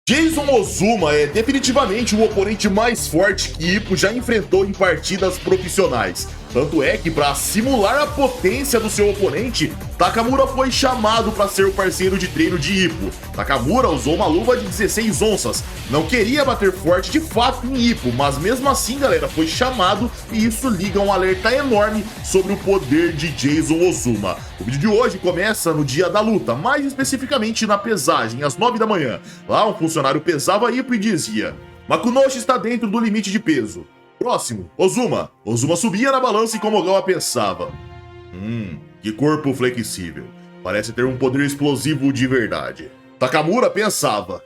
Jason Ozuma é definitivamente o oponente mais forte que Ippo já enfrentou em partidas profissionais. Tanto é que, para simular a potência do seu oponente, Takamura foi chamado para ser o parceiro de treino de Ippo. Takamura usou uma luva de 16 onças, não queria bater forte de fato em Ippo, mas mesmo assim, galera, foi chamado e isso liga um alerta enorme sobre o poder de Jason Ozuma. O vídeo de hoje começa no dia da luta, mais especificamente na pesagem, às 9 da manhã. Lá, um funcionário pesava Ippo e dizia: Makunoshi está dentro do limite de peso. Próximo, Ozuma. Ozuma subia na balança e Komogawa pensava: que corpo flexível. Parece ter um poder explosivo de verdade. Takamura pensava: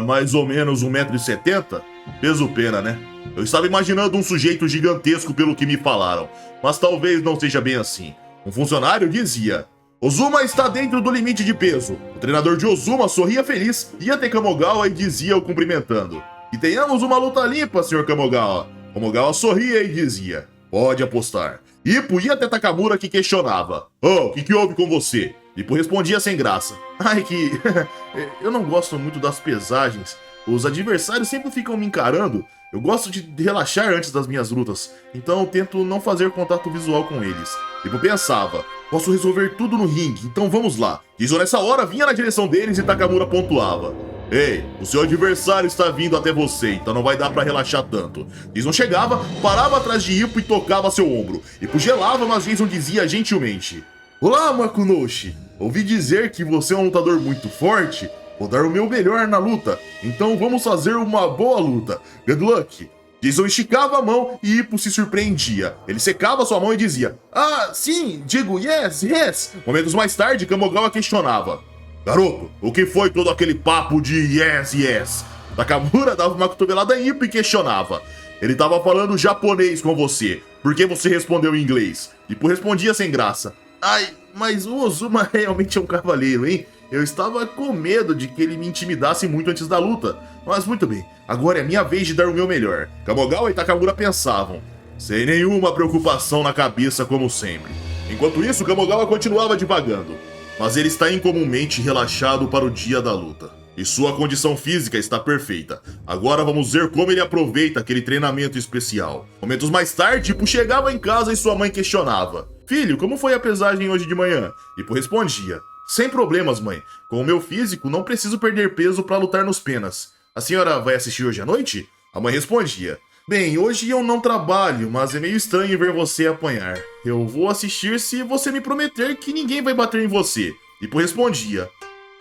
mais ou menos 1,70 m? Peso pena, né? Eu estava imaginando um sujeito gigantesco pelo que me falaram, mas talvez não seja bem assim. Um funcionário dizia: Ozuma está dentro do limite de peso. O treinador de Ozuma sorria feliz, ia até Komogawa e dizia o cumprimentando: Que tenhamos uma luta limpa, Sr. Komogawa. Komogawa sorria e dizia: Pode apostar. Ippo ia até Takamura que questionava: o que houve com você? Ippo respondia sem graça: eu não gosto muito das pesagens. Os adversários sempre ficam me encarando. Eu gosto de relaxar antes das minhas lutas, então eu tento não fazer contato visual com eles. Ippo pensava: posso resolver tudo no ringue, então vamos lá. Jason nessa hora vinha na direção deles e Takamura pontuava: Ei, o seu adversário está vindo até você, então não vai dar pra relaxar tanto. Jason chegava, parava atrás de Ippo e tocava seu ombro. Ippo gelava, mas Jason dizia gentilmente: Olá, Makunoshi. Ouvi dizer que você é um lutador muito forte. Vou dar o meu melhor na luta, então vamos fazer uma boa luta. Good luck. Jason esticava a mão e Ippo se surpreendia. Ele secava sua mão e dizia: sim, digo yes. Momentos mais tarde, Komogawa questionava: Garoto, o que foi todo aquele papo de yes? Takamura dava uma cotovelada em Ippo e questionava: Ele tava falando japonês com você, por que você respondeu em inglês? Ippo respondia sem graça: Mas o Ozuma realmente é um cavaleiro, hein? Eu estava com medo de que ele me intimidasse muito antes da luta. Mas muito bem, agora é minha vez de dar o meu melhor. Komogawa e Takamura pensavam, sem nenhuma preocupação na cabeça como sempre. Enquanto isso, Komogawa continuava divagando. Mas ele está incomumente relaxado para o dia da luta. E sua condição física está perfeita. Agora vamos ver como ele aproveita aquele treinamento especial. Momentos mais tarde, Ippo chegava em casa e sua mãe questionava: Filho, como foi a pesagem hoje de manhã? Ippo respondia: Sem problemas, mãe. Com o meu físico, não preciso perder peso para lutar nos penas. A senhora vai assistir hoje à noite? A mãe respondia: Bem, hoje eu não trabalho, mas é meio estranho ver você apanhar. Eu vou assistir se você me prometer que ninguém vai bater em você. Ippo respondia: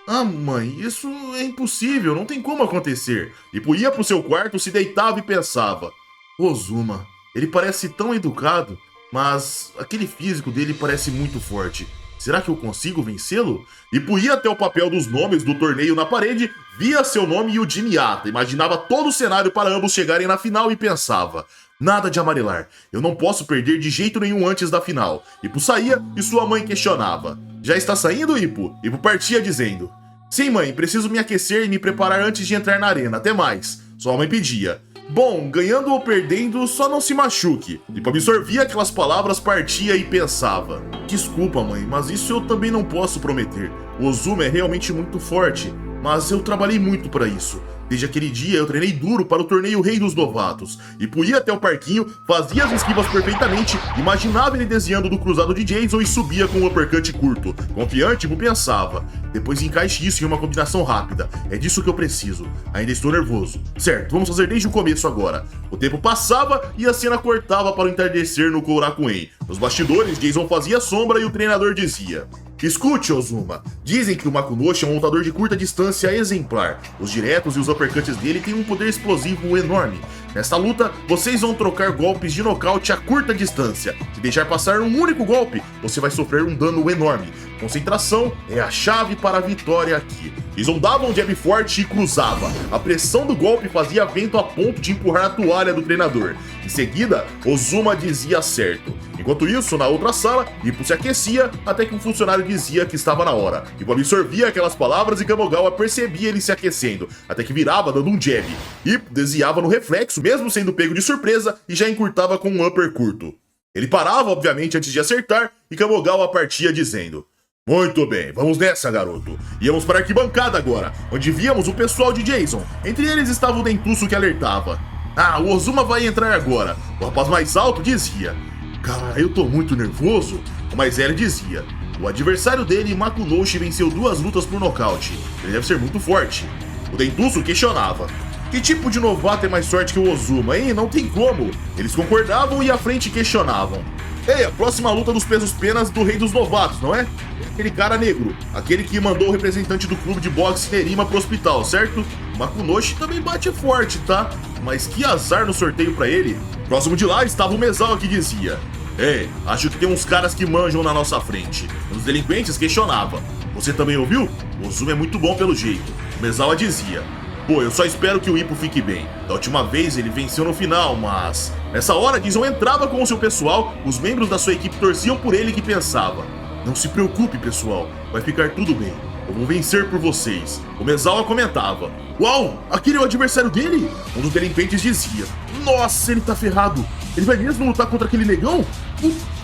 Mãe, isso é impossível, não tem como acontecer. Ippo ia pro seu quarto, se deitava e pensava: Ozuma, ele parece tão educado, mas aquele físico dele parece muito forte. Será que eu consigo vencê-lo? Ippo ia até o papel dos nomes do torneio na parede, via seu nome e o de Miyata, imaginava todo o cenário para ambos chegarem na final e pensava: Nada de amarelar, eu não posso perder de jeito nenhum antes da final. Ippo saía e sua mãe questionava: Já está saindo, Ippo? Ippo partia dizendo: Sim, mãe, preciso me aquecer e me preparar antes de entrar na arena, até mais. Sua mãe pedia: Bom, ganhando ou perdendo, só não se machuque. Ippo absorvia aquelas palavras, partia e pensava: Desculpa, mãe, mas isso eu também não posso prometer. O Ozuma é realmente muito forte, mas eu trabalhei muito para isso. Desde aquele dia eu treinei duro para o torneio Rei dos Novatos. Ippo ia até o parquinho, fazia as esquivas perfeitamente, imaginava ele desviando do cruzado de Jason e subia com um uppercut curto. Confiante, Ippo pensava: Depois encaixe isso em uma combinação rápida. É disso que eu preciso. Ainda estou nervoso. Certo, vamos fazer desde o começo agora. O tempo passava e a cena cortava para o entardecer no Korakuen. Nos bastidores, Jason fazia sombra e o treinador dizia: Escute, Ozuma. Dizem que o Makunoshi é um lutador de curta distância exemplar. Os diretos e os uppercuts dele têm um poder explosivo enorme. Nesta luta, vocês vão trocar golpes de nocaute a curta distância. Se deixar passar um único golpe, você vai sofrer um dano enorme. Concentração é a chave para a vitória aqui. Jason dava um jab forte e cruzava. A pressão do golpe fazia vento a ponto de empurrar a toalha do treinador. Em seguida, Ozuma dizia certo. Enquanto isso, na outra sala, Ippo se aquecia até que um funcionário dizia que estava na hora. Ippo absorvia aquelas palavras e Komogawa percebia ele se aquecendo, até que virava dando um jab. Ippo desviava no reflexo, mesmo sendo pego de surpresa, e já encurtava com um upper curto. Ele parava, obviamente, antes de acertar, e Komogawa partia dizendo: Muito bem, vamos nessa, garoto. Íamos para a arquibancada agora, onde víamos o pessoal de Jason. Entre eles estava o Dentuço que alertava. Ah, o Ozuma vai entrar agora. O rapaz mais alto dizia. Cara, eu tô muito nervoso. O mais velho dizia. O adversário dele, Makunoshi, venceu 2 lutas por nocaute. Ele deve ser muito forte. O Dentuço questionava. Que tipo de novato é mais forte que o Ozuma, hein? Não tem como. Eles concordavam e à frente questionavam. Ei, a próxima luta dos pesos penas do Rei dos Novatos, não é? Aquele cara negro, aquele que mandou o representante do clube de boxe Nerima pro hospital, certo? O Makunoshi também bate forte, tá? Mas que azar no sorteio pra ele. Próximo de lá estava o Mezawa que dizia. Ei, acho que tem uns caras que manjam na nossa frente. Os delinquentes questionavam. Você também ouviu? O Ozuma é muito bom pelo jeito. O Mezawa dizia. Pô, eu só espero que o Ippo fique bem. Da última vez ele venceu no final, mas... Nessa hora, Jason entrava com o seu pessoal, os membros da sua equipe torciam por ele que pensava. Não se preocupe, pessoal, vai ficar tudo bem. Eu vou vencer por vocês. O Mezawa comentava. Uau, aquele é o adversário dele? Um dos delinquentes dizia. Nossa, ele tá ferrado. Ele vai mesmo lutar contra aquele negão?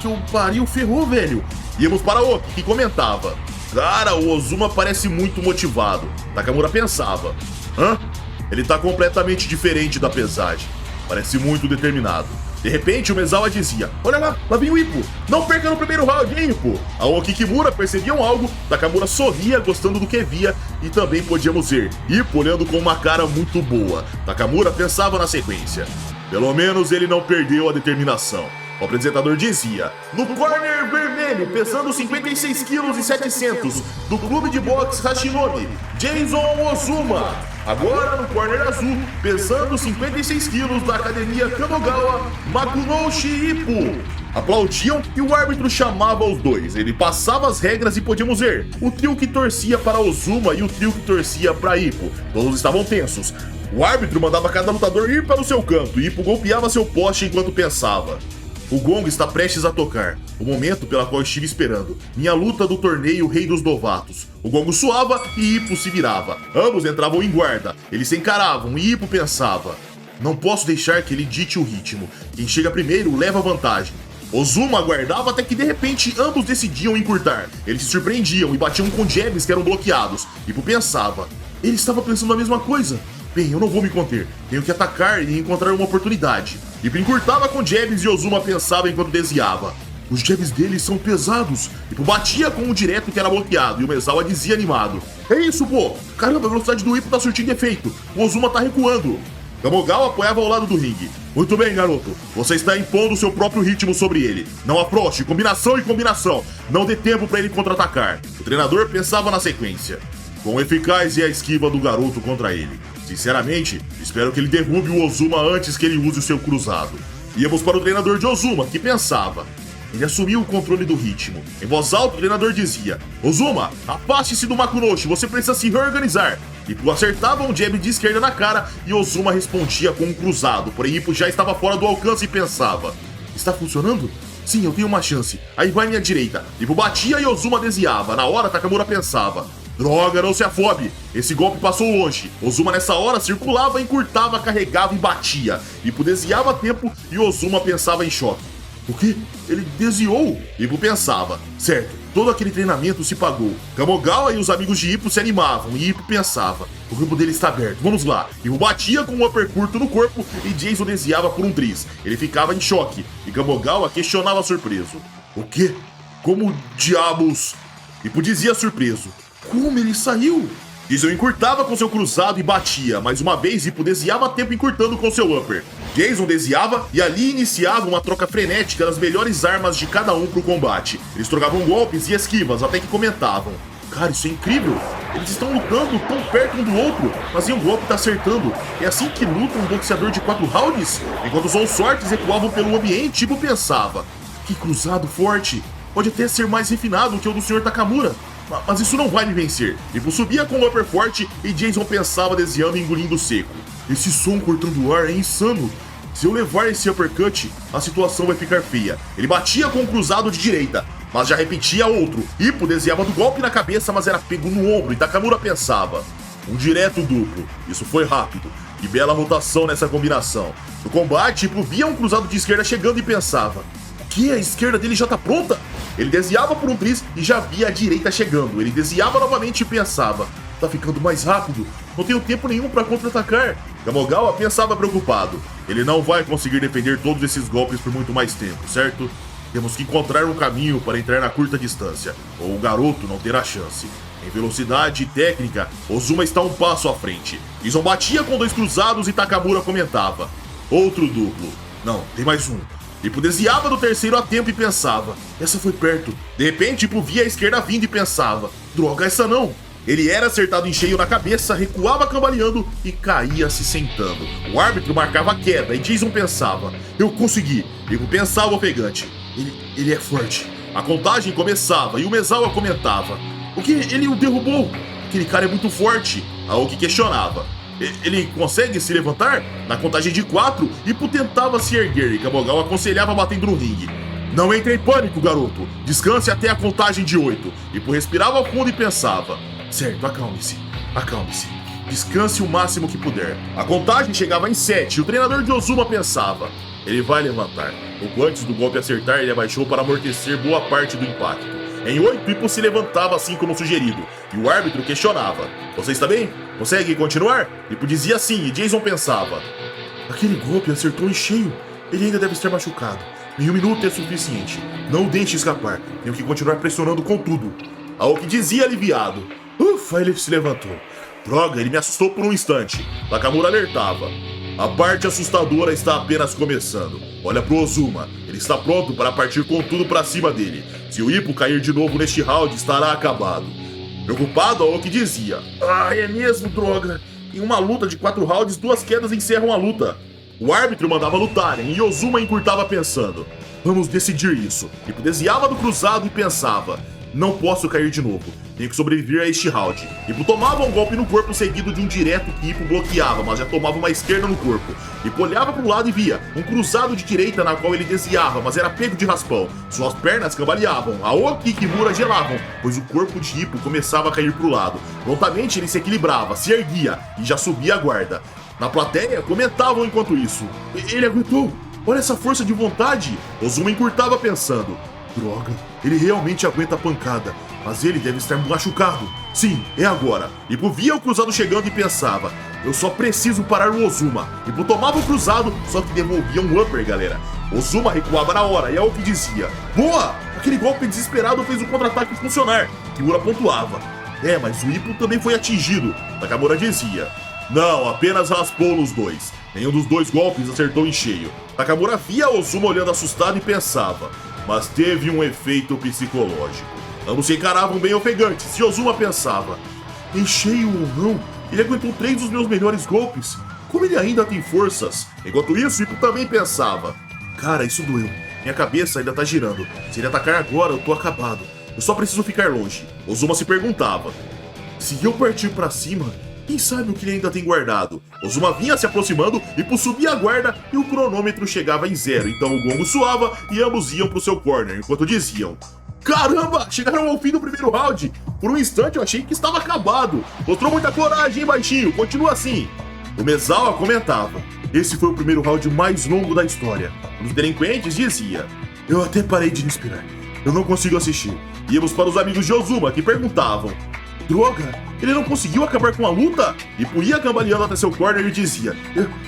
Que o pariu, ferrou, velho. Íamos para Oki, que comentava. Cara, o Ozuma parece muito motivado. Takamura pensava. Hã? Ele tá completamente diferente da pesagem. Parece muito determinado. De repente, o Mezawa dizia. Olha lá vem o Ippo. Não perca no primeiro round, hein, Ippo? Aoki e Kimura percebiam algo. Takamura sorria, gostando do que via. E também podíamos ver Ippo olhando com uma cara muito boa. Takamura pensava na sequência. Pelo menos ele não perdeu a determinação. O apresentador dizia, no corner vermelho, pesando 56 quilos e 700, do clube de boxe Hashinomi, Jason Ozuma. Agora no corner azul, pesando 56 quilos da academia Kamogawa, Makunoshi Ippo. Aplaudiam e o árbitro chamava os dois. Ele passava as regras e podíamos ver o trio que torcia para Ozuma e o trio que torcia para Ippo. Todos estavam tensos. O árbitro mandava cada lutador ir para o seu canto e Ippo golpeava seu poste enquanto pensava. O gongo está prestes a tocar, o momento pela qual estive esperando. Minha luta do torneio Rei dos Novatos. O gongo soava e Ippo se virava. Ambos entravam em guarda, eles se encaravam e Ippo pensava. Não posso deixar que ele dite o ritmo. Quem chega primeiro leva vantagem. Ozuma aguardava até que de repente ambos decidiam encurtar. Eles se surpreendiam e batiam com jabs que eram bloqueados. Ippo pensava. Ele estava pensando a mesma coisa. Bem, eu não vou me conter. Tenho que atacar e encontrar uma oportunidade. Ippo encurtava com jabs e Ozuma pensava enquanto desviava. Os jabs dele são pesados. Ippo batia com o direto que era bloqueado e o Mezawa dizia animado. É isso, pô. Caramba, a velocidade do Ippo tá surtindo efeito. O Ozuma tá recuando. Kamogawa apoiava ao lado do ringue. Muito bem, garoto. Você está impondo seu próprio ritmo sobre ele. Não afrouxe, combinação e combinação. Não dê tempo para ele contra-atacar. O treinador pensava na sequência. Quão eficaz é a esquiva do garoto contra ele. Sinceramente, espero que ele derrube o Ozuma antes que ele use o seu cruzado. Íamos para o treinador de Ozuma, que pensava. Ele assumiu o controle do ritmo. Em voz alta, o treinador dizia. Ozuma, afaste-se do Makunoshi, você precisa se reorganizar. Ippo acertava um jab de esquerda na cara e Ozuma respondia com um cruzado. Porém, Ippo já estava fora do alcance e pensava. Está funcionando? Sim, eu tenho uma chance. Aí vai minha direita. Ippo batia e Ozuma desviava. Na hora, Takamura pensava. Droga, não se afobe. Esse golpe passou longe. Ozuma nessa hora circulava, encurtava, carregava e batia. Ippo desviava a tempo e Ozuma pensava em choque. O quê? Ele desviou? Ippo pensava. Certo, todo aquele treinamento se pagou. Kamogawa e os amigos de Ippo se animavam e Ippo pensava. O campo dele está aberto, vamos lá. Ippo batia com um upper curto no corpo e Jason desviava por um tris. Ele ficava em choque e Kamogawa questionava surpreso. O quê? Como diabos? Ippo dizia surpreso. Como ele saiu? Jason encurtava com seu cruzado e batia, mais uma vez Ippo desviava a tempo encurtando com seu upper. Jason desviava e ali iniciava uma troca frenética das melhores armas de cada um pro combate. Eles trocavam golpes e esquivas até que comentavam. Cara, isso é incrível! Eles estão lutando tão perto um do outro, mas nenhum golpe tá acertando. É assim que luta um boxeador de 4 rounds? Enquanto os All-Sorts recuavam pelo ambiente, Ippo pensava. Que cruzado forte! Pode até ser mais refinado que o do Sr. Takamura. Mas isso não vai me vencer. Ippo subia com o upper forte e Jason pensava desviando e engolindo seco. Esse som cortando o ar é insano. Se eu levar esse uppercut, a situação vai ficar feia. Ele batia com um cruzado de direita, mas já repetia outro. Ippo desviava do golpe na cabeça, mas era pego no ombro e Takamura pensava. Um direto duplo. Isso foi rápido. Que bela rotação nessa combinação. No combate, Ippo via um cruzado de esquerda chegando e pensava. O que? A esquerda dele já tá pronta? Ele desviava por um triz e já via a direita chegando. Ele desviava novamente e pensava: tá ficando mais rápido, não tenho tempo nenhum para contra-atacar. Kamigawa pensava preocupado. Ele não vai conseguir defender todos esses golpes por muito mais tempo, certo? Temos que encontrar um caminho para entrar na curta distância, ou o garoto não terá chance. Em velocidade e técnica, Ozuma está um passo à frente. Bison batia com 2 cruzados e Takamura comentava: outro duplo. Não, tem mais um. Ippo desviava do terceiro a tempo e pensava: essa foi perto. De repente, Ippo via a esquerda vindo e pensava: droga, essa não. Ele era acertado em cheio na cabeça, recuava cambaleando e caía se sentando. O árbitro marcava a queda e Jason pensava: eu consegui. Ippo pensava ofegante: ele é forte. A contagem começava e o Mezawa comentava: o que? Ele o derrubou? Aquele cara é muito forte. Aoki questionava: ele consegue se levantar? Na contagem de 4, Ippo tentava se erguer e Kamigawa aconselhava batendo no ringue: não entre em pânico, garoto. Descanse até a contagem de 8. Ippo respirava fundo e pensava: certo, acalme-se, acalme-se. Descanse o máximo que puder. A contagem chegava em 7 e o treinador de Ozuma pensava: ele vai levantar. Pouco antes do golpe acertar, ele abaixou para amortecer boa parte do impacto. Em 8, Ippo se levantava assim como sugerido, e o árbitro questionava: você está bem? Consegue continuar? Ippo dizia sim, e Jason pensava: aquele golpe acertou em cheio. Ele ainda deve estar machucado. Em 1 minuto é suficiente. Não o deixe escapar. Tenho que continuar pressionando com tudo. Aoki dizia aliviado. Ufa, ele se levantou. Droga, ele me assustou por um instante. Takamura alertava: a parte assustadora está apenas começando. Olha pro Ozuma, ele está pronto para partir com tudo pra cima dele. Se o Ippo cair de novo neste round, estará acabado. Preocupado, Aoki dizia: ah, é mesmo, droga. Em uma luta de 4 rounds, 2 quedas encerram a luta. O árbitro mandava lutarem e Ozuma encurtava pensando: vamos decidir isso. Ippo desviava do cruzado e pensava: não posso cair de novo. Tenho que sobreviver a este round. Ippo tomava um golpe no corpo seguido de um direto que Ippo bloqueava, mas já tomava uma esquerda no corpo. Ippo olhava para o lado e via um cruzado de direita na qual ele desviava, mas era pego de raspão. Suas pernas cambaleavam, Aoki e Kimura gelavam, pois o corpo de Ippo começava a cair para o lado. Prontamente ele se equilibrava, se erguia e já subia a guarda. Na plateia comentavam enquanto isso: ele aguentou, olha essa força de vontade. Ozuma encurtava pensando: droga, ele realmente aguenta a pancada, mas ele deve estar machucado. Sim, é agora. Ippo via o cruzado chegando e pensava: eu só preciso parar o Ozuma. Ippo tomava o cruzado, só que devolvia um upper, galera. Ozuma recuava na hora e Aoki dizia: boa! Aquele golpe desesperado fez o contra-ataque funcionar. Kimura pontuava: é, mas o Ippo também foi atingido. Takamura dizia: não, apenas raspou nos dois. Nenhum dos 2 golpes acertou em cheio. Takamura via Ozuma olhando assustado e pensava: mas teve um efeito psicológico. Ambos se encaravam bem ofegantes, e Ozuma pensava: em cheio ou não, ele aguentou 3 dos meus melhores golpes. Como ele ainda tem forças? Enquanto isso, Ippo também pensava: cara, isso doeu. Minha cabeça ainda tá girando. Se ele atacar agora, eu tô acabado. Eu só preciso ficar longe. Ozuma se perguntava: se eu partir pra cima, quem sabe o que ele ainda tem guardado? Ozuma vinha se aproximando, Ippo subia a guarda e o cronômetro chegava em 0. Então o gongo soava e ambos iam pro seu corner, enquanto diziam: caramba, chegaram ao fim do primeiro round. Por um instante eu achei que estava acabado. Mostrou muita coragem, hein, baixinho? Continua assim. O Mezawa comentava: esse foi o primeiro round mais longo da história. Os delinquentes dizia: eu até parei de respirar. Eu não consigo assistir. Íamos para os amigos de Ozuma, que perguntavam: droga, ele não conseguiu acabar com a luta? Ippo ia cambaleando até seu corner e dizia: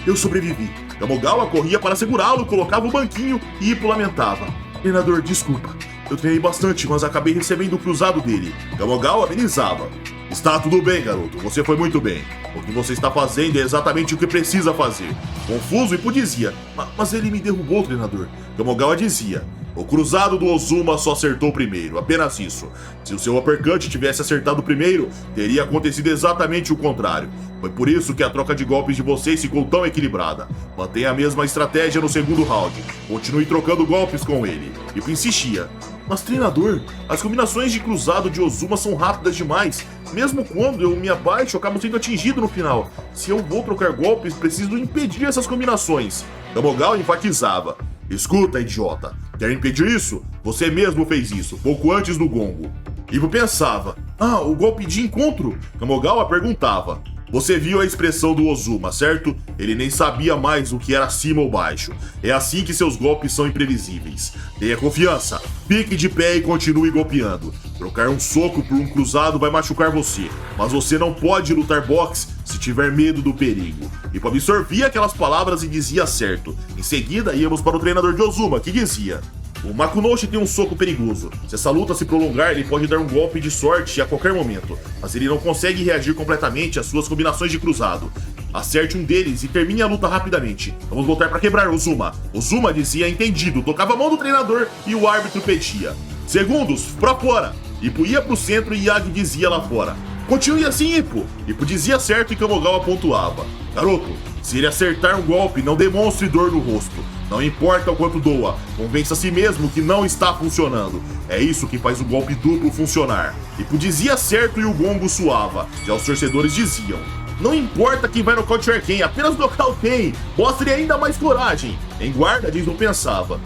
eu sobrevivi. Kamigawa corria para segurá-lo, colocava o banquinho e Ippo lamentava: treinador, desculpa. Eu treinei bastante, mas acabei recebendo o cruzado dele. Kamigawa amenizava: está tudo bem, garoto. Você foi muito bem. O que você está fazendo é exatamente o que precisa fazer. Confuso, Ippo dizia: mas ele me derrubou, treinador. Kamigawa dizia: o cruzado do Ozuma só acertou primeiro, apenas isso. Se o seu uppercut tivesse acertado primeiro, teria acontecido exatamente o contrário. Foi por isso que a troca de golpes de vocês ficou tão equilibrada. Mantenha a mesma estratégia no segundo round. Continue trocando golpes com ele. Ippo insistia: mas treinador, as combinações de cruzado de Ozuma são rápidas demais. Mesmo quando eu me abaixo, eu acabo sendo atingido no final. Se eu vou trocar golpes, preciso impedir essas combinações. Kamigawa enfatizava: escuta, idiota. Quer impedir isso? Você mesmo fez isso, pouco antes do gongo. Ippo pensava: o golpe de encontro? Kamigawa perguntava: Você viu a expressão do Ozuma, certo? Ele nem sabia mais o que era cima ou baixo. É assim que seus golpes são imprevisíveis. Tenha confiança, fique de pé e continue golpeando. Trocar um soco por um cruzado vai machucar você, mas você não pode lutar boxe se tiver medo do perigo. Ippo absorvia aquelas palavras e dizia certo. Em seguida, íamos para o treinador de Ozuma, que dizia: o Makunoshi tem um soco perigoso. Se essa luta se prolongar, ele pode dar um golpe de sorte a qualquer momento, mas ele não consegue reagir completamente às suas combinações de cruzado. Acerte um deles e termine a luta rapidamente. Vamos voltar para quebrar, Ozuma. Ozuma dizia entendido, tocava a mão do treinador e o árbitro pedia. Segundos, pra fora. Ippo ia pro centro e Yagi dizia lá fora: continue assim, Ippo. Ippo dizia certo e Kamigawa pontuava: garoto, se ele acertar um golpe, não demonstre dor no rosto. Não importa o quanto doa, convença a si mesmo que não está funcionando. É isso que faz o golpe duplo funcionar. Ippo dizia certo e o gongo suava. Já os torcedores diziam: não importa quem vai nocautear quem, apenas nocauteie. Mostre ainda mais coragem. Em guarda, Jason pensava: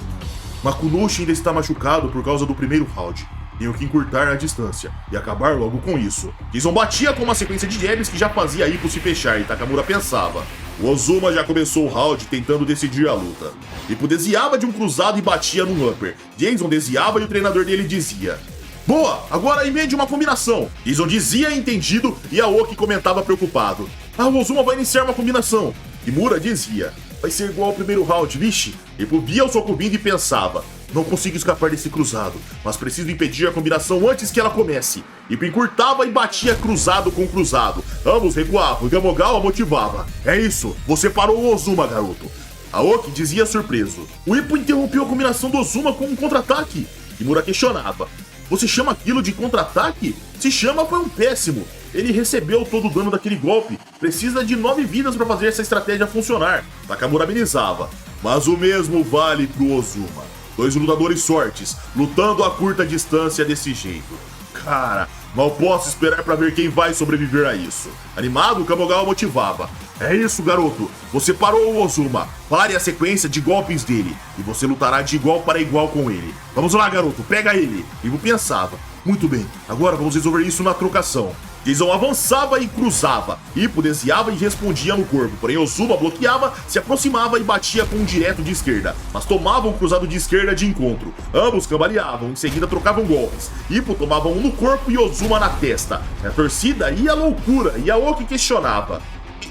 Makunoshi ainda está machucado por causa do primeiro round. Tenho que encurtar a distância e acabar logo com isso. Jason batia com uma sequência de jabs que já fazia Ippo se fechar e Takamura pensava: o Ozuma já começou o round tentando decidir a luta. Ippo desviava de um cruzado e batia num upper. Jason desviava e o treinador dele dizia: boa, agora emende uma combinação. Jason dizia entendido e Aoki comentava preocupado: o Ozuma vai iniciar uma combinação. Kimura dizia: vai ser igual ao primeiro round, vixe. Ippo via o soco vindo e pensava: não consigo escapar desse cruzado, mas preciso impedir a combinação antes que ela comece. Ippo encurtava e batia cruzado com cruzado. Ambos recuavam e Kamigawa motivava: é isso, você parou o Ozuma, garoto. Aoki dizia surpreso: o Ippo interrompeu a combinação do Ozuma com um contra-ataque. Kimura questionava: você chama aquilo de contra-ataque? Se chama, foi um péssimo. Ele recebeu todo o dano daquele golpe. Precisa de 9 vidas para fazer essa estratégia funcionar. Takamura amenizava: mas o mesmo vale pro Ozuma. Dois lutadores fortes, lutando a curta distância desse jeito. Cara, mal posso esperar para ver quem vai sobreviver a isso. Animado, Kamigawa motivava: é isso, garoto. Você parou o Ozuma. Pare a sequência de golpes dele e você lutará de igual para igual com ele. Vamos lá, garoto, pega ele. Ippo pensava: muito bem, agora vamos resolver isso na trocação. Jason avançava e cruzava. Ippo desviava e respondia no corpo, porém Ozuma bloqueava, se aproximava e batia com um direto de esquerda, mas tomava um cruzado de esquerda de encontro. Ambos cambaleavam, em seguida trocavam golpes. Ippo tomava um no corpo e Ozuma na testa. A torcida ia à loucura e Aoki questionava: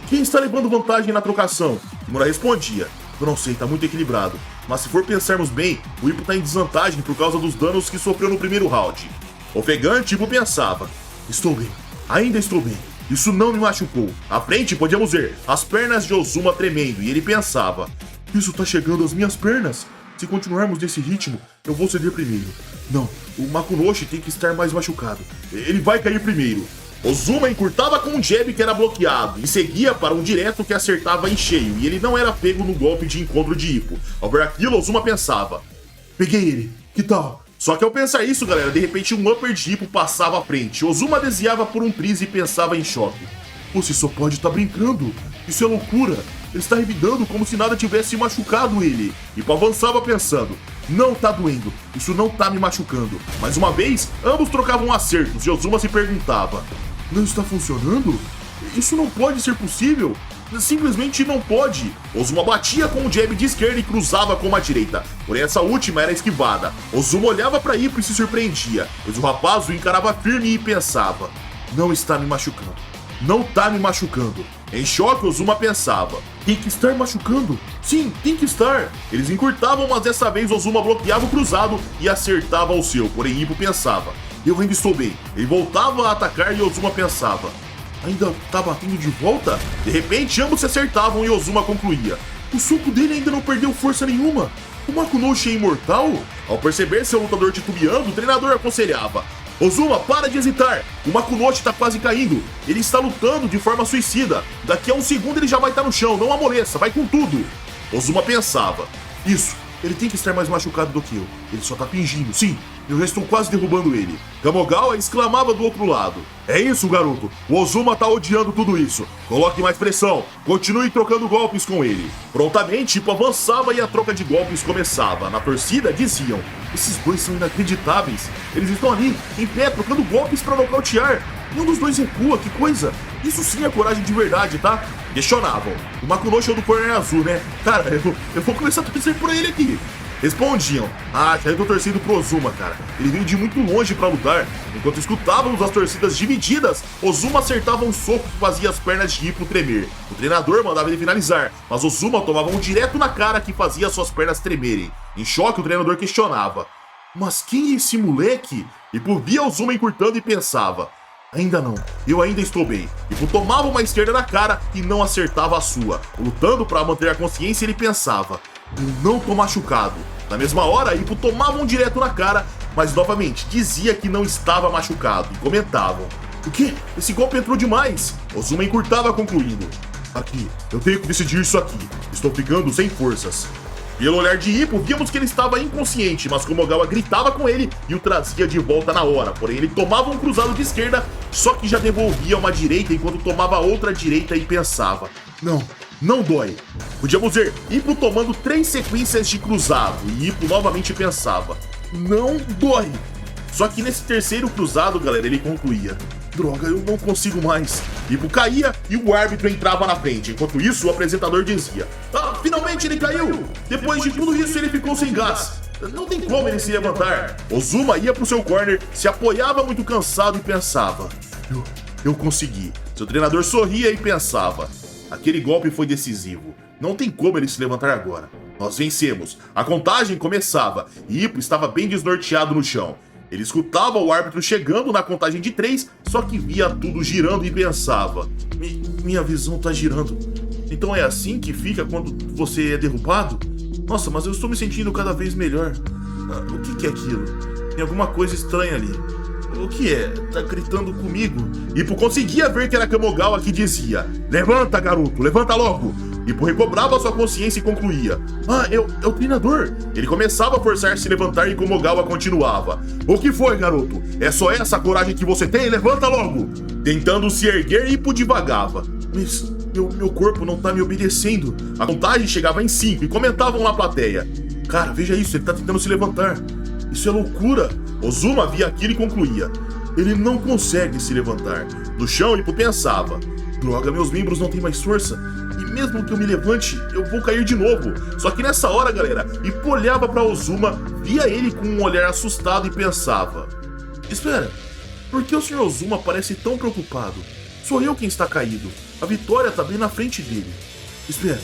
quem está levando vantagem na trocação? Kimura respondia: eu não sei, tá muito equilibrado. Mas se for pensarmos bem, o Ippo tá em desvantagem por causa dos danos que sofreu no primeiro round. Ofegante, Ippo pensava: estou bem. Ainda estou bem. Isso não me machucou. À frente podíamos ver as pernas de Ozuma tremendo e ele pensava: isso tá chegando às minhas pernas. Se continuarmos desse ritmo, eu vou ceder primeiro. Não, o Makunoshi tem que estar mais machucado. Ele vai cair primeiro. Ozuma encurtava com um jab que era bloqueado e seguia para um direto que acertava em cheio e ele não era pego no golpe de encontro de Ippo. Ao ver aquilo, Ozuma pensava: peguei ele, que tal? Só que ao pensar isso, galera, de repente um upper de Ippo passava à frente. Ozuma desviava por um triz e pensava em choque: você só pode estar brincando. Isso é loucura. Ele está revidando como se nada tivesse machucado ele. Ippo avançava pensando: não tá doendo, isso não tá me machucando. Mais uma vez, ambos trocavam acertos e Ozuma se perguntava: não está funcionando? Isso não pode ser possível. Simplesmente não pode. Ozuma batia com o jab de esquerda e cruzava com a direita, porém essa última era esquivada. Ozuma olhava para Ippo e se surpreendia, pois o rapaz o encarava firme e pensava: não está me machucando. Não tá me machucando. Em choque, Ozuma pensava: tem que estar machucando? Sim, tem que estar. Eles encurtavam, mas dessa vez Ozuma bloqueava o cruzado e acertava o seu, porém Ippo pensava: eu ainda estou bem. Ele voltava a atacar e Ozuma pensava: ainda tá batendo de volta? De repente, ambos se acertavam e Ozuma concluía: o soco dele ainda não perdeu força nenhuma. O Makunoshi é imortal? Ao perceber seu lutador titubeando, o treinador aconselhava: Ozuma, para de hesitar. O Makunoshi tá quase caindo. Ele está lutando de forma suicida. Daqui a um segundo ele já vai estar no chão. Não amoleça, vai com tudo. Ozuma pensava: isso, Ele tem que estar mais machucado do que eu. Ele só tá fingindo. Sim, eu já estou quase derrubando ele. Kamigawa exclamava do outro lado. É isso, garoto. O Ozuma tá odiando tudo isso. Coloque mais pressão. Continue trocando golpes com ele. Prontamente, Ippo avançava e a troca de golpes começava. Na torcida, diziam: esses dois são inacreditáveis. Eles estão ali, em pé, trocando golpes pra nocautear. E um dos dois recua, que coisa. Isso sim é coragem de verdade, tá? Questionavam. O Makunoshi é do corner azul, né? Cara, eu vou começar a torcer por ele aqui. Respondiam: já eu tô torcendo pro Ozuma, cara. Ele veio de muito longe pra lutar. Enquanto escutávamos as torcidas divididas, Ozuma acertava um soco que fazia as pernas de Ippo tremer. O treinador mandava ele finalizar, mas Ozuma tomava um direto na cara que fazia suas pernas tremerem. Em choque, o treinador questionava: mas quem é esse moleque? Ippo via Ozuma encurtando e pensava: ainda não, eu ainda estou bem. Ippo tomava uma esquerda na cara e não acertava a sua. Lutando para manter a consciência, ele pensava: eu não tô machucado. Na mesma hora, Ippo tomava um direto na cara, mas novamente dizia que não estava machucado e comentavam: o quê? Esse golpe entrou demais. Ozuma encurtava concluindo: aqui, eu tenho que decidir isso aqui. Estou ficando sem forças. Pelo olhar de Ippo, víamos que ele estava inconsciente, mas Kamigawa gritava com ele e o trazia de volta na hora. Porém, ele tomava um cruzado de esquerda, só que já devolvia uma direita enquanto tomava outra direita e pensava: não dói. Podíamos ver Ippo tomando 3 sequências de cruzado e Ippo novamente pensava: não dói. Só que nesse terceiro cruzado, galera, ele concluía: droga, eu não consigo mais. Ippo caía e o árbitro entrava na frente. Enquanto isso, o apresentador dizia: finalmente ele caiu! Depois de tudo isso, ele ficou sem gás. Não tem como ele se levantar. Ozuma ia pro seu corner, se apoiava muito cansado e pensava: eu consegui. Seu treinador sorria e pensava: aquele golpe foi decisivo. Não tem como ele se levantar agora. Nós vencemos. A contagem começava e Ippo estava bem desnorteado no chão. Ele escutava o árbitro chegando na contagem de 3, só que via tudo girando e pensava: minha visão tá girando. Então é assim que fica quando você é derrubado? Nossa, mas eu estou me sentindo cada vez melhor. O que é aquilo? Tem alguma coisa estranha ali. O que é? Tá gritando comigo? Ippo conseguia ver que era Kamigawa que dizia: levanta, garoto, levanta logo. Ippo recobrava sua consciência e concluía: é o treinador. Ele começava a forçar se levantar e Kamigawa continuava: o que foi, garoto? É só essa a coragem que você tem? Levanta logo. Tentando se erguer, Ippo divagava: mas meu corpo não tá me obedecendo. A contagem chegava em 5 e comentavam na plateia: cara, veja isso, ele tá tentando se levantar. Isso é loucura. Ozuma via aquilo e concluía: ele não consegue se levantar. No chão, Ippo pensava: droga, meus membros não têm mais força. E mesmo que eu me levante, eu vou cair de novo. Só que nessa hora, galera, Ippo olhava pra Ozuma, via ele com um olhar assustado e pensava: espera, por que o Sr. Ozuma parece tão preocupado? Sou eu quem está caído. A vitória tá bem na frente dele. Espera,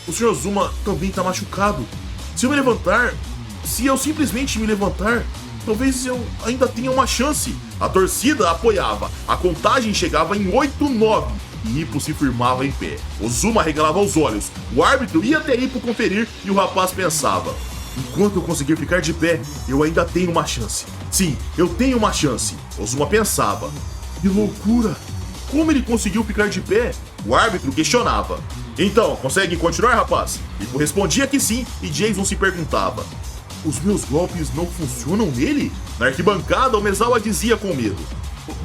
o Sr. Ozuma também tá machucado. Se eu simplesmente me levantar, talvez eu ainda tenha uma chance. A torcida apoiava. A contagem chegava em 8-9 e Ippo se firmava em pé. Ozuma regalava os olhos. O árbitro ia até Ippo conferir e o rapaz pensava: enquanto eu conseguir ficar de pé, eu ainda tenho uma chance. Sim, eu tenho uma chance. Ozuma pensava: que loucura! Como ele conseguiu ficar de pé? O árbitro questionava: então, consegue continuar, rapaz? Ippo respondia que sim e Jason se perguntava: os meus golpes não funcionam nele? Na arquibancada, o Mezawa dizia com medo: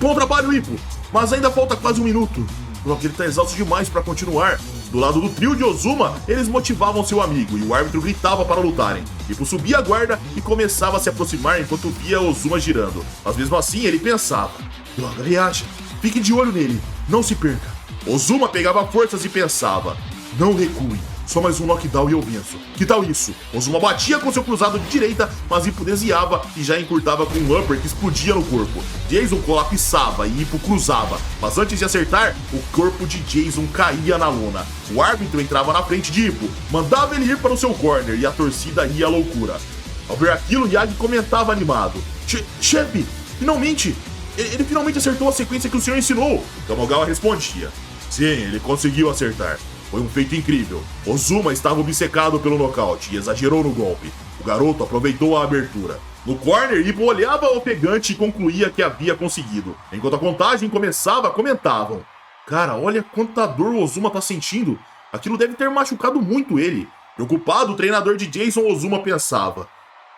bom trabalho, Ippo, mas ainda falta quase 1 minuto. Porque ele tá exausto demais para continuar. Do lado do trio de Ozuma, eles motivavam seu amigo e o árbitro gritava para lutarem. Ippo subia a guarda e começava a se aproximar enquanto via Ozuma girando. Mas mesmo assim, ele pensava: droga, reaja, fique de olho nele, não se perca. Ozuma pegava forças e pensava: não recue. Só mais um knockdown e eu venço. Que tal isso? Ozuma batia com seu cruzado de direita, mas Ippo desviava e já encurtava com um upper que explodia no corpo. Jason colapsava e Ippo cruzava, mas antes de acertar, o corpo de Jason caía na lona. O árbitro entrava na frente de Ippo, mandava ele ir para o seu corner e a torcida ia à loucura. Ao ver aquilo, Yagi comentava animado: chefe, finalmente! Ele finalmente acertou a sequência que o senhor ensinou. Kamigawa respondia: sim, ele conseguiu acertar. Foi um feito incrível. Ozuma estava obcecado pelo nocaute e exagerou no golpe. O garoto aproveitou a abertura. No corner, Ippo olhava ofegante e concluía que havia conseguido. Enquanto a contagem começava, comentavam: cara, olha quanta dor o Ozuma tá sentindo. Aquilo deve ter machucado muito ele. Preocupado, o treinador de Jason Ozuma pensava: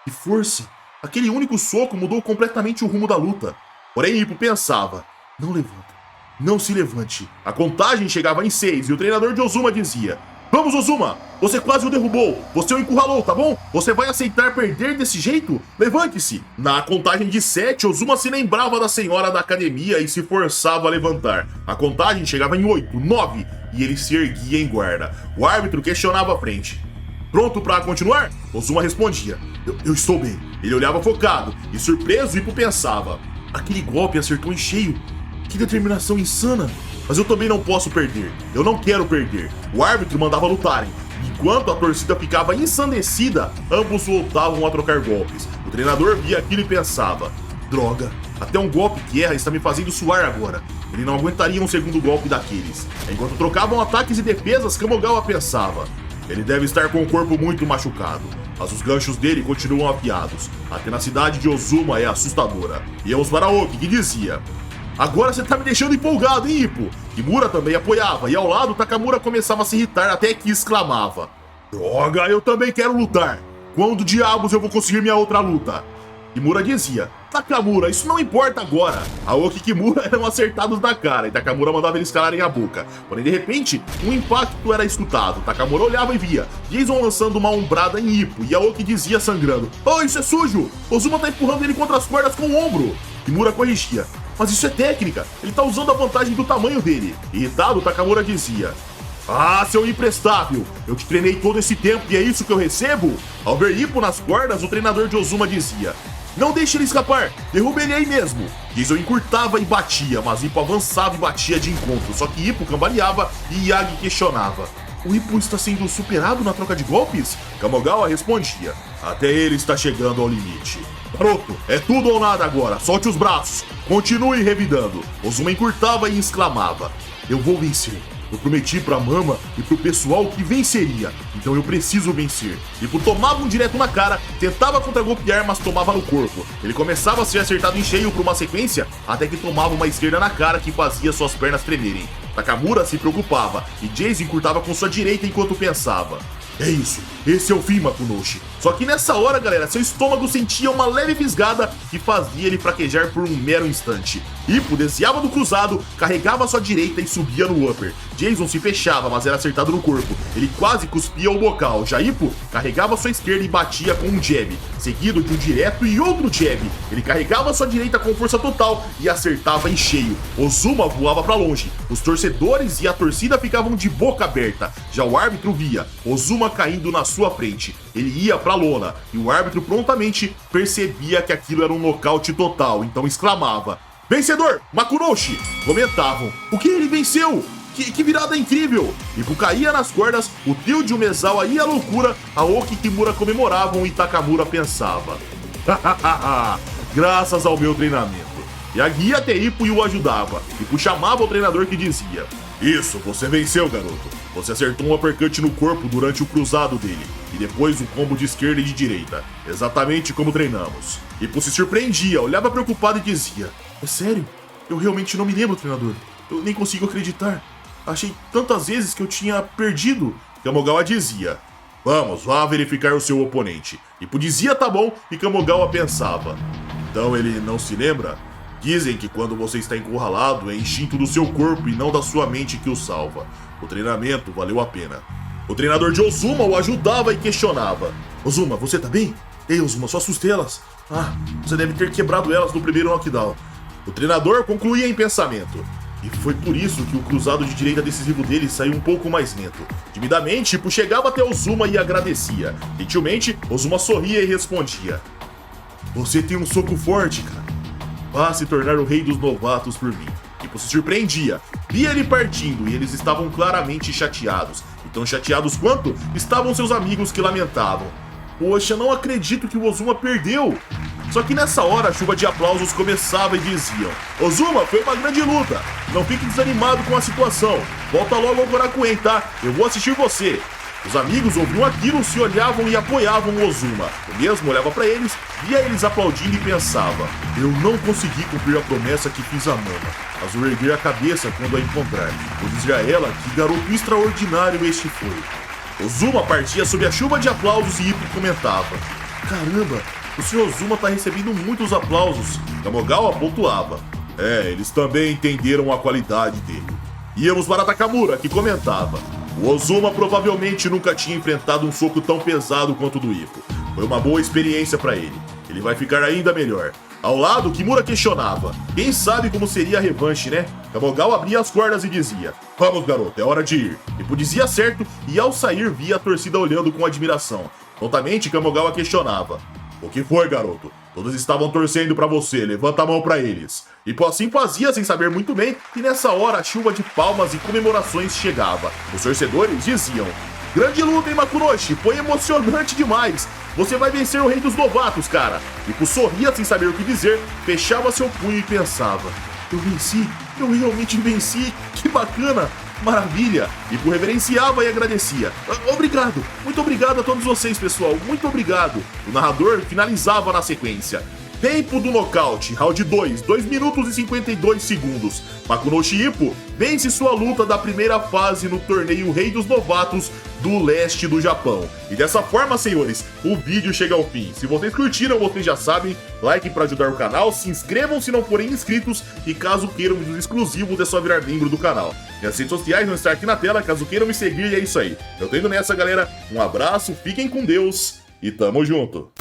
que força! Aquele único soco mudou completamente o rumo da luta. Porém, Ippo pensava: não levanta, não se levante. A contagem chegava em 6 e o treinador de Ozuma dizia: vamos, Ozuma! Você quase o derrubou! Você o encurralou, tá bom? Você vai aceitar perder desse jeito? Levante-se! Na contagem de 7, Ozuma se lembrava da senhora da academia e se forçava a levantar. A contagem chegava em 8, 9 e ele se erguia em guarda. O árbitro questionava a frente: pronto pra continuar? Ozuma respondia: eu estou bem. Ele olhava focado e surpreso, Ippo pensava: aquele golpe acertou em cheio. Que determinação insana! Mas eu também não posso perder. Eu não quero perder. O árbitro mandava lutarem. Enquanto a torcida ficava ensandecida, ambos voltavam a trocar golpes. O treinador via aquilo e pensava: droga, até um golpe que erra está me fazendo suar agora. Ele não aguentaria um segundo golpe daqueles. Enquanto trocavam ataques e defesas, Kamogawa pensava: ele deve estar com o corpo muito machucado, mas os ganchos dele continuam afiados. A tenacidade de Ozuma é assustadora. Íamos para Oki, que dizia: agora você tá me deixando empolgado, hein, Ippo? Kimura também apoiava, e ao lado Takamura começava a se irritar até que exclamava: droga, eu também quero lutar. Quando diabos eu vou conseguir minha outra luta? Kimura dizia: Takamura, isso não importa agora. Aoki e Kimura eram acertados na cara e Takamura mandava eles calarem a boca. Porém, de repente, um impacto era escutado. Takamura olhava e via Jason lançando uma ombrada em Ippo e Aoki dizia sangrando: oh, isso é sujo! Ozuma tá empurrando ele contra as cordas com o ombro. Kimura corrigia: mas isso é técnica, ele tá usando a vantagem do tamanho dele. Irritado, Takamura dizia: ah, seu imprestável, eu te treinei todo esse tempo e é isso que eu recebo? Ao ver Ippo nas cordas, o treinador de Ozuma dizia: não deixe ele escapar, derruba ele aí mesmo. Jason encurtava e batia, mas Ippo avançava e batia de encontro. Só que Ippo cambaleava e Yagi questionava: o Ippo está sendo superado na troca de golpes? Kamogawa respondia: até ele está chegando ao limite. Garoto, é tudo ou nada agora, solte os braços, continue revidando. Ozuma encurtava e exclamava: eu vou vencer. Eu prometi pra Mama e pro pessoal que venceria, então eu preciso vencer. Ippo tomava um direto na cara, tentava contra-golpear, mas tomava no corpo. Ele começava a ser acertado em cheio por uma sequência, até que tomava uma esquerda na cara que fazia suas pernas tremerem. Takamura se preocupava e Jason encurtava com sua direita enquanto pensava: é isso, esse é o fim, Makunoshi. Só que nessa hora, galera, seu estômago sentia uma leve fisgada que fazia ele fraquejar por um mero instante. Ippo desviava do cruzado, carregava sua direita e subia no upper. Jason se fechava, mas era acertado no corpo. Ele quase cuspia o bocal. Já Ippo carregava sua esquerda e batia com um jab, seguido de um direto e outro jab. Ele carregava sua direita com força total e acertava em cheio. Ozuma voava pra longe. Os torcedores e a torcida ficavam de boca aberta. Já o árbitro via Ozuma caindo na sua frente. Ele ia pra lona e o árbitro prontamente percebia que aquilo era um nocaute total, então exclamava: vencedor, Makunoshi! Comentavam: o que ele venceu? Que virada incrível! Ippo caía nas cordas, o trio de Umezawa ia à loucura, Aoki e Kimura comemoravam e Takamura pensava: graças ao meu treinamento. Yagi ia até Ippo e o ajudava. Ippo chamava o treinador que dizia: isso, você venceu, garoto. Você acertou um uppercut no corpo durante o cruzado dele, e depois um combo de esquerda e de direita, exatamente como treinamos. Ippo se surpreendia, olhava preocupado e dizia: é sério? Eu realmente não me lembro, treinador. Eu nem consigo acreditar. Achei tantas vezes que eu tinha perdido. Kamogawa dizia: vamos, vá verificar o seu oponente. Ippo dizia tá bom, e Kamogawa pensava: então ele não se lembra? Dizem que quando você está encurralado é instinto do seu corpo e não da sua mente que o salva. O treinamento valeu a pena. O treinador de Ozuma o ajudava e questionava: Ozuma, você tá bem? Ei, Ozuma, suas costelas. Ah, você deve ter quebrado elas no primeiro knockdown. O treinador concluía em pensamento: e foi por isso que o cruzado de direita decisivo dele saiu um pouco mais lento. Timidamente, Ippo chegava até Ozuma e agradecia. Gentilmente, Ozuma sorria e respondia: você tem um soco forte, cara. Vá se tornar o rei dos novatos por mim. Ippo se surpreendia, via ele partindo e eles estavam claramente chateados. E tão chateados quanto estavam seus amigos que lamentavam: poxa, não acredito que o Ozuma perdeu. Só que nessa hora a chuva de aplausos começava e diziam: Ozuma, foi uma grande luta. Não fique desanimado com a situação. Volta logo ao Korakuen, tá? Eu vou assistir você. Os amigos ouviam aquilo, se olhavam e apoiavam o Ozuma. Eu mesmo olhava pra eles, via eles aplaudindo e pensava: eu não consegui cumprir a promessa que fiz a Mama, mas vou erguer a cabeça quando a encontrar. Vou dizer a ela que garoto extraordinário este foi. Ozuma partia sob a chuva de aplausos e Ippo comentava: "Caramba, o Sr. Ozuma tá recebendo muitos aplausos." Kamogawa pontuava: "Eles também entenderam a qualidade dele." Íamos para Takamura, que comentava: "O Ozuma provavelmente nunca tinha enfrentado um soco tão pesado quanto o do Ippo. Foi uma boa experiência para ele. Ele vai ficar ainda melhor." Ao lado, Kimura questionava: "Quem sabe como seria a revanche, né?" Kamogawa abria as cordas e dizia: "Vamos, garoto, é hora de ir." Ippo dizia certo e ao sair via a torcida olhando com admiração. Prontamente, Kamogawa questionava: "O que foi, garoto? Todos estavam torcendo pra você, levanta a mão pra eles." Ippo assim fazia sem saber muito bem, e nessa hora a chuva de palmas e comemorações chegava. Os torcedores diziam: "Grande luta, hein, Makunoshi? Foi emocionante demais. Você vai vencer o rei dos novatos, cara." Ippo sorria sem saber o que dizer, fechava seu punho e pensava: "Eu venci, eu realmente venci, que bacana, maravilha." Ippo reverenciava e agradecia: "Obrigado, muito obrigado a todos vocês, pessoal, muito obrigado." O narrador finalizava na sequência: "Tempo do nocaute, round 2, 2 minutos e 52 segundos. Makunoshi Ippo vence sua luta da primeira fase no torneio Rei dos Novatos do leste do Japão." E dessa forma, senhores, o vídeo chega ao fim. Se vocês curtiram, vocês já sabem, like para ajudar o canal, se inscrevam se não forem inscritos e caso queiram vídeos exclusivos é só virar membro do canal. Minhas redes sociais vão estar aqui na tela, caso queiram me seguir, e é isso aí. Eu tô indo nessa, galera. Um abraço, fiquem com Deus e tamo junto.